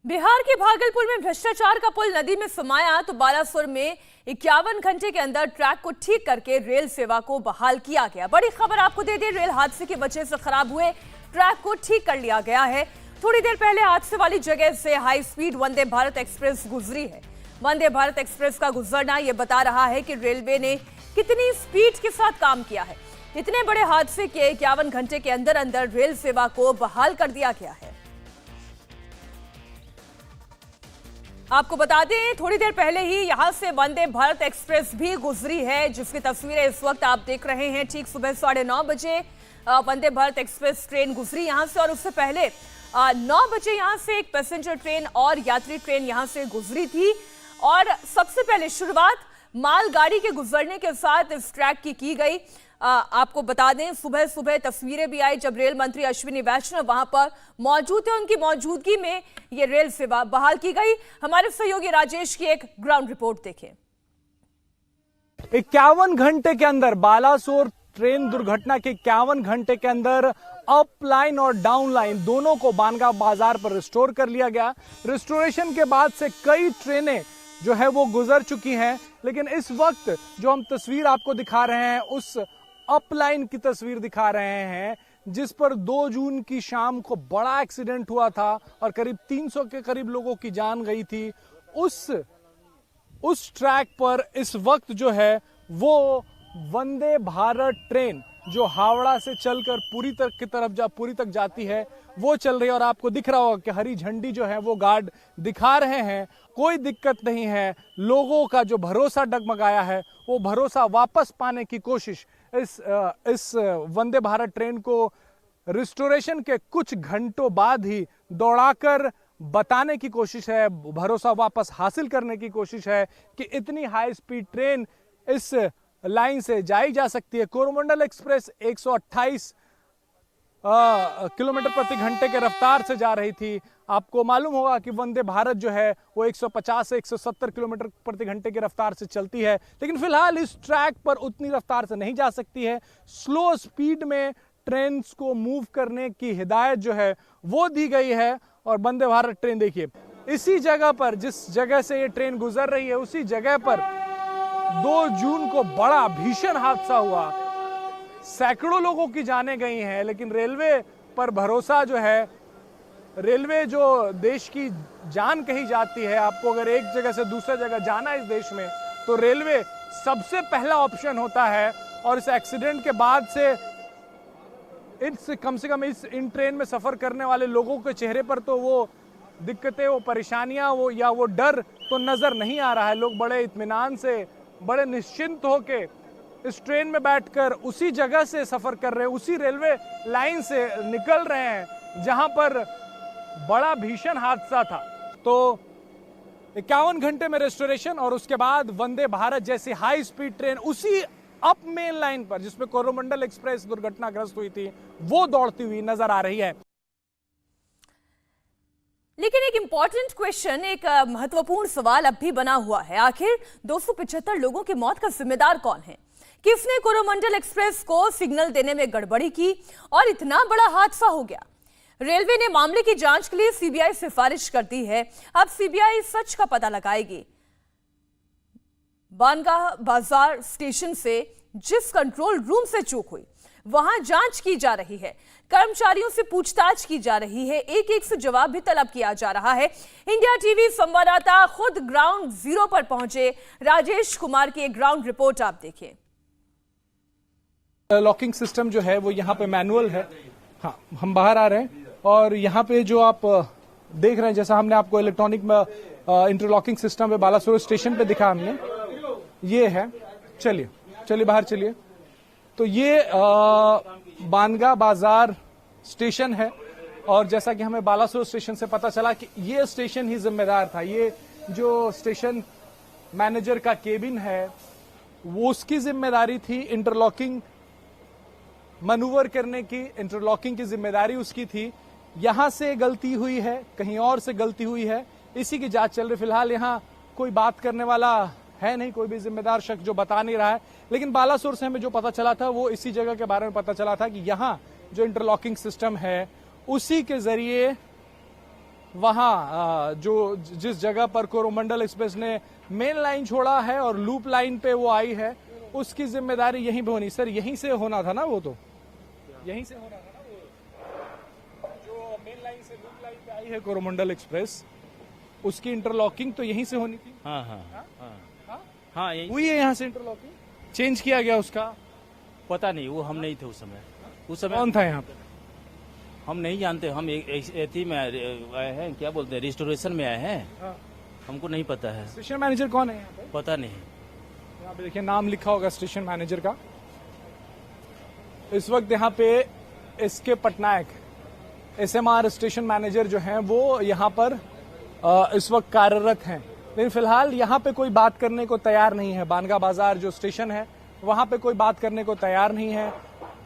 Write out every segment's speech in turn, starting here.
बिहार के भागलपुर में भ्रष्टाचार का पुल नदी में समाया तो बालासुर में 51 घंटे के अंदर ट्रैक को ठीक करके रेल सेवा को बहाल किया गया। बड़ी खबर आपको दे दें, रेल हादसे की वजह से खराब हुए ट्रैक को ठीक कर लिया गया है। थोड़ी देर पहले हादसे वाली जगह से high speed Vande Bharat express गुजरी है। वंदे भारत एक्सप्रेस का गुजरना यह बता रहा है कि रेलवे ने कितनी स्पीड के साथ काम किया है। इतने बड़े हादसे के 51 घंटे के अंदर अंदर रेल सेवा को बहाल कर दिया गया है। आपको बता दें, थोड़ी देर पहले ही यहां से वंदे भारत एक्सप्रेस भी गुजरी है, जिसकी तस्वीरें इस वक्त आप देख रहे हैं। ठीक सुबह 9:30 बजे वंदे भारत एक्सप्रेस ट्रेन गुजरी यहां से, और उससे पहले 9 बजे यहां से एक पैसेंजर ट्रेन और यात्री ट्रेन यहां से गुजरी थी। और सबसे पहले शुरुआत मालगाड़ी के गुजरने के साथ इस ट्रैक की गई। आपको बता दें, सुबह सुबह तस्वीरें भी आई जब रेल मंत्री अश्विनी वैष्णव वहां पर मौजूद थे। उनकी मौजूदगी में ये रेल सेवा बहाल की गई। हमारे सहयोगी राजेश की एक ग्राउंड रिपोर्ट देखें। 51 घंटे के अंदर बालासोर ट्रेन दुर्घटना के 51 घंटे के अंदर अप लाइन और डाउन लाइन दोनों को बानगा बाजार पर रिस्टोर कर लिया गया। रिस्टोरेशन के बाद से कई ट्रेनें जो है वो गुजर चुकी हैं, लेकिन इस वक्त जो हम तस्वीर आपको दिखा रहे हैं उस अपलाइन की तस्वीर दिखा रहे हैं, जिस पर 2 जून की शाम को बड़ा एक्सीडेंट हुआ था और करीब 300 के करीब लोगों की जान गई थी। उस ट्रैक पर इस वक्त जो है वो वंदे भारत ट्रेन जो हावड़ा से चलकर पुरी तक जाती है वो चल रही है। और आपको दिख रहा होगा कि हरी झंडी जो है वो गार्ड दिखा रहे हैं। कोई दिक्कत नहीं है। लोगों का जो भरोसा डगमगाया है वो भरोसा वापस पाने की कोशिश इस वंदे भारत ट्रेन को रिस्टोरेशन के कुछ घंटों बाद ही दौड़ाकर बताने की कोशिश है, भरोसा वापस हासिल करने की कोशिश है कि इतनी हाई स्पीड ट्रेन इस लाइन से जाई जा सकती है। कोरोमंडल एक्सप्रेस 128 किलोमीटर प्रति घंटे के रफ्तार से जा रही थी। आपको मालूम होगा कि वंदे भारत जो है वो 150 से 170 किलोमीटर प्रति घंटे की रफ्तार से चलती है, लेकिन फिलहाल इस ट्रैक पर उतनी रफ्तार से नहीं जा सकती है। स्लो स्पीड में ट्रेन को मूव करने की हिदायत जो है वो दी गई है। और वंदे भारत ट्रेन देखिए, इसी जगह पर जिस जगह से ये ट्रेन गुजर रही है उसी जगह पर 2 जून को बड़ा भीषण हादसा हुआ। सैकड़ों लोगों की जानें गई हैं, लेकिन रेलवे पर भरोसा जो है, रेलवे जो देश की जान कही जाती है, आपको अगर एक जगह से दूसरी जगह जाना है इस देश में तो रेलवे सबसे पहला ऑप्शन होता है। और इस एक्सीडेंट के बाद से कम से कम इन ट्रेन में सफर करने वाले लोगों के चेहरे पर तो वो दिक्कतें, वो परेशानियां, वो डर तो नजर नहीं आ रहा है। लोग बड़े इत्मीनान से, बड़े निश्चिंत होके इस ट्रेन में बैठकर उसी जगह से सफर कर रहे हैं, उसी रेलवे लाइन से निकल रहे हैं जहां पर बड़ा भीषण हादसा था। तो 51 घंटे में रेस्टोरेशन और उसके बाद वंदे भारत जैसी हाई स्पीड ट्रेन उसी अप मेन लाइन पर जिसमें कोरोमंडल एक्सप्रेस दुर्घटनाग्रस्त हुई थी वो दौड़ती हुई नजर आ रही है। लेकिन एक इंपॉर्टेंट क्वेश्चन, एक महत्वपूर्ण सवाल अब भी बना हुआ है। आखिर 275 लोगों की मौत का जिम्मेदार कौन है? किसने कोरोमंडल एक्सप्रेस को सिग्नल देने में गड़बड़ी की और इतना बड़ा हादसा हो गया? रेलवे ने मामले की जांच के लिए सीबीआई सिफारिश कर दी है। अब सीबीआई सच का पता लगाएगी। बानगा बाजार स्टेशन से जिस कंट्रोल रूम से चूक हुई वहां जांच की जा रही है, कर्मचारियों से पूछताछ की जा रही है, एक से जवाब भी तलब किया जा रहा है। इंडिया टीवी संवाददाता खुद ग्राउंड जीरो पर पहुंचे। राजेश कुमार की एक ग्राउंड रिपोर्ट आप देखिए। लॉकिंग सिस्टम जो है वो यहाँ पे मैनुअल है। हाँ, हम बाहर आ रहे हैं और यहाँ पे जो आप देख रहे हैं, जैसा हमने आपको इलेक्ट्रॉनिक इंटरलॉकिंग सिस्टम पे बालासोर स्टेशन पे दिखा हमने, ये है। चलिए बाहर चलिए। तो ये बानगा बाजार स्टेशन है और जैसा कि हमें बालासोर स्टेशन से पता चला कि ये स्टेशन ही जिम्मेदार था। ये जो स्टेशन मैनेजर का केबिन है वो उसकी जिम्मेदारी थी इंटरलॉकिंग मनूवर करने की, इंटरलॉकिंग की जिम्मेदारी उसकी थी। यहां से गलती हुई है, कहीं और से गलती हुई है, इसी की जांच चल रही। फिलहाल यहां कोई बात करने वाला है नहीं, कोई भी जिम्मेदार शख्स जो बता नहीं रहा है। लेकिन बालासोर से हमें जो पता चला था वो इसी जगह के बारे में पता चला था कि यहां जो इंटरलॉकिंग सिस्टम है उसी के जरिए वहां जो जिस जगह पर कोरोमंडल एक्सप्रेस ने मेन लाइन छोड़ा है और लूप लाइन पे वो आई है, उसकी जिम्मेदारी यहीं पे होनी। सर यहीं से होना था ना, वो तो यहीं से होना था ना, वो जो मेन लाइन से लूप लाइन पे आई है कोरोमंडल एक्सप्रेस, उसकी इंटरलॉकिंग तो यहीं से होनी थी। हाँ हाँ हाँ? हाँ हाँ? हाँ यही हुई है यहाँ से इंटरलॉकिंग, चेंज किया गया उसका। पता नहीं, वो हम नहीं थे उस समय। उस समय कौन था यहाँ पे? हम नहीं जानते। हम एथी में आए हैं, क्या बोलते हैं, रिस्टोरेशन में आए हैं। हाँ। हमको नहीं पता है, स्टेशन मैनेजर कौन है यहाँ पे? पता नहीं। यहाँ पे देखिए नाम लिखा होगा स्टेशन मैनेजर का। इस वक्त यहाँ पे SK Patnaik SMR station manager जो हैं वो यहाँ पर इस वक्त कार्यरत हैं, लेकिन फिलहाल यहाँ पे कोई बात करने को तैयार नहीं है। बानगा बाजार जो स्टेशन है वहां पे कोई बात करने को तैयार नहीं है।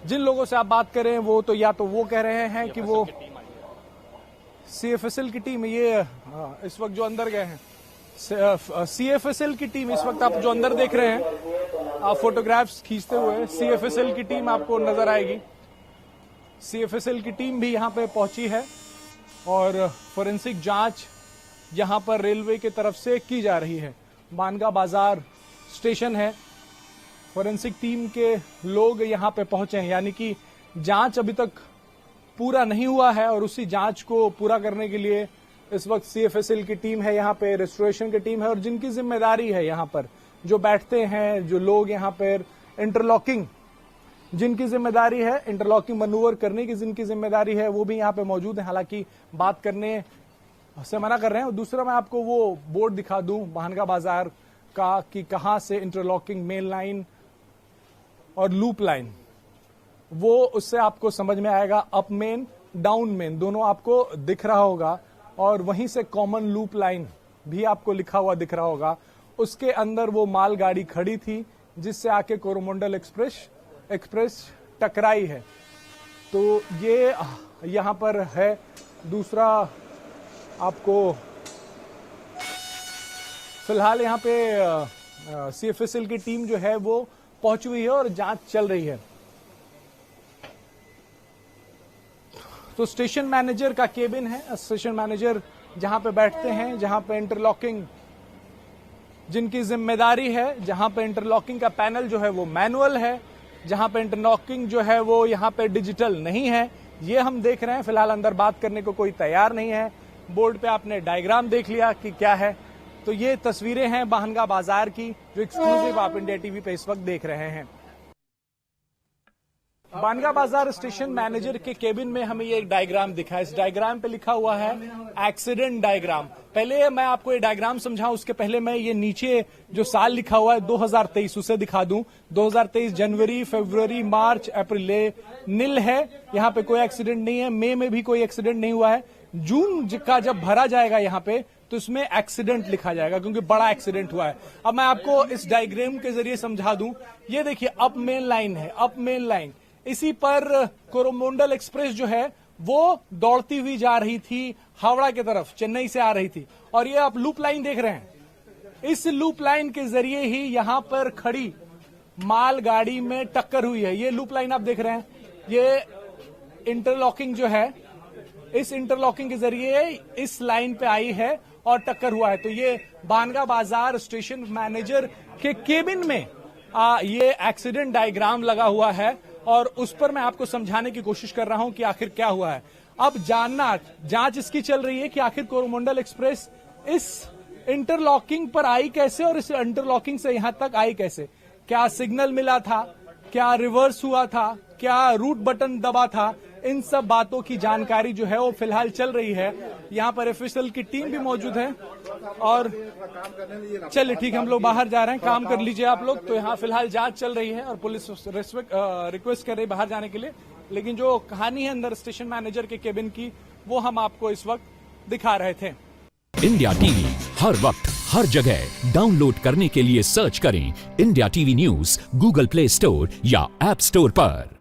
जिन लोगों से आप बात करें वो तो या तो वो कह रहे हैं कि वो CFSL की टीम, ये इस वक्त जो अंदर गए हैं CFSL की टीम, इस वक्त आप जो अंदर देख रहे हैं, आप फोटोग्राफ्स खींचते हुए CFSL की टीम आपको नजर आएगी। CFSL की टीम भी यहाँ पे पहुंची है और फोरेंसिक जांच यहाँ पर रेलवे की तरफ से की जा रही है। बानगा बाजार स्टेशन है, फोरेंसिक टीम के लोग यहाँ पे पहुंचे हैं, यानी कि जांच अभी तक पूरा नहीं हुआ है और उसी जांच को पूरा करने के लिए इस वक्त CFSL की टीम है यहाँ पे, रेस्टोरेशन की टीम है, और जिनकी जिम्मेदारी है यहाँ पर जो बैठते हैं, जो लोग यहाँ पर इंटरलॉकिंग, जिनकी जिम्मेदारी है इंटरलॉकिंग मनूवर करने की, जिनकी जिम्मेदारी है वो भी यहाँ पे मौजूद है। हालांकि बात करने से मना कर रहे हैं। दूसरा मैं आपको वो बोर्ड दिखा दूं बानगा बाजार का कि कहां से इंटरलॉकिंग मेन लाइन और लूप लाइन, वो उससे आपको समझ में आएगा। अप मेन डाउन मेन दोनों आपको दिख रहा होगा और वहीं से कॉमन लूप लाइन भी आपको लिखा हुआ दिख रहा होगा। उसके अंदर वो मालगाड़ी खड़ी थी जिससे आके कोरोमंडल एक्सप्रेस टकराई है। तो ये यहां पर है। दूसरा आपको फिलहाल यहाँ पे CFSL की टीम जो है वो पहुंची हुई है और जांच चल रही है। तो स्टेशन मैनेजर का केबिन है, स्टेशन मैनेजर जहां पे बैठते हैं, जहां पे इंटरलॉकिंग जिनकी जिम्मेदारी है, जहां पे इंटरलॉकिंग का पैनल जो है वो मैनुअल है, जहां पे इंटरलॉकिंग जो है वो यहाँ पे डिजिटल नहीं है, ये हम देख रहे हैं। फिलहाल अंदर बात करने को कोई तैयार नहीं है। बोर्ड पे आपने डायग्राम देख लिया कि क्या है। तो ये तस्वीरें हैं बानगा बाजार की जो एक्सक्लूसिव आप इंडिया टीवी पे इस वक्त देख रहे हैं। बानगा बाजार स्टेशन मैनेजर के केबिन में हमें ये एक डायग्राम दिखा है। इस डायग्राम पे लिखा हुआ है एक्सीडेंट डायग्राम। पहले मैं आपको ये डायग्राम समझाऊं, उसके पहले मैं ये नीचे जो साल लिखा हुआ है 2023 उसे दिखा दूं। 2023 जनवरी, फरवरी, मार्च, अप्रैल नील है, यहाँ पे कोई एक्सीडेंट नहीं है। मई में भी कोई एक्सीडेंट नहीं हुआ है। जून का जब भरा जाएगा यहाँ पे तो इसमें एक्सीडेंट लिखा जाएगा क्योंकि बड़ा एक्सीडेंट हुआ है। अब मैं आपको इस डायग्राम के जरिए समझा दूं। ये देखिए अप मेन लाइन है, अप मेन लाइन, इसी पर कोरोमंडल एक्सप्रेस जो है वो दौड़ती हुई जा रही थी हावड़ा की तरफ, चेन्नई से आ रही थी। और ये आप लूप लाइन देख रहे हैं, इस लूप लाइन के जरिए ही यहां पर खड़ी माल गाड़ी में टक्कर हुई है। ये लूप लाइन आप देख रहे हैं, ये इंटरलॉकिंग जो है, इस इंटरलॉकिंग के जरिए इस लाइन पे आई है और टक्कर हुआ है। तो ये बानगा बाजार स्टेशन मैनेजर के केबिन में ये एक्सीडेंट डायग्राम लगा हुआ है और उस पर मैं आपको समझाने की कोशिश कर रहा हूं कि आखिर क्या हुआ है। अब जांच इसकी चल रही है कि आखिर कोरोमंडल एक्सप्रेस इस इंटरलॉकिंग पर आई कैसे और इस इंटरलॉकिंग से यहां तक आई कैसे। क्या सिग्नल मिला था, क्या रिवर्स हुआ था, क्या रूट बटन दबा था, इन सब बातों की जानकारी जो है वो फिलहाल चल रही है। यहाँ पर FSL की टीम भी मौजूद है और चलिए ठीक है, हम लोग बाहर जा रहे हैं, काम कर लीजिए आप लोग। तो यहाँ फिलहाल जांच चल रही है और पुलिस रिक्वेस्ट कर रही है बाहर जाने के लिए। लेकिन जो कहानी है अंदर स्टेशन मैनेजर के केबिन की वो हम आपको इस वक्त दिखा रहे थे। इंडिया टीवी हर वक्त हर जगह डाउनलोड करने के लिए सर्च करें India TV news Google play store या ऐप स्टोर पर।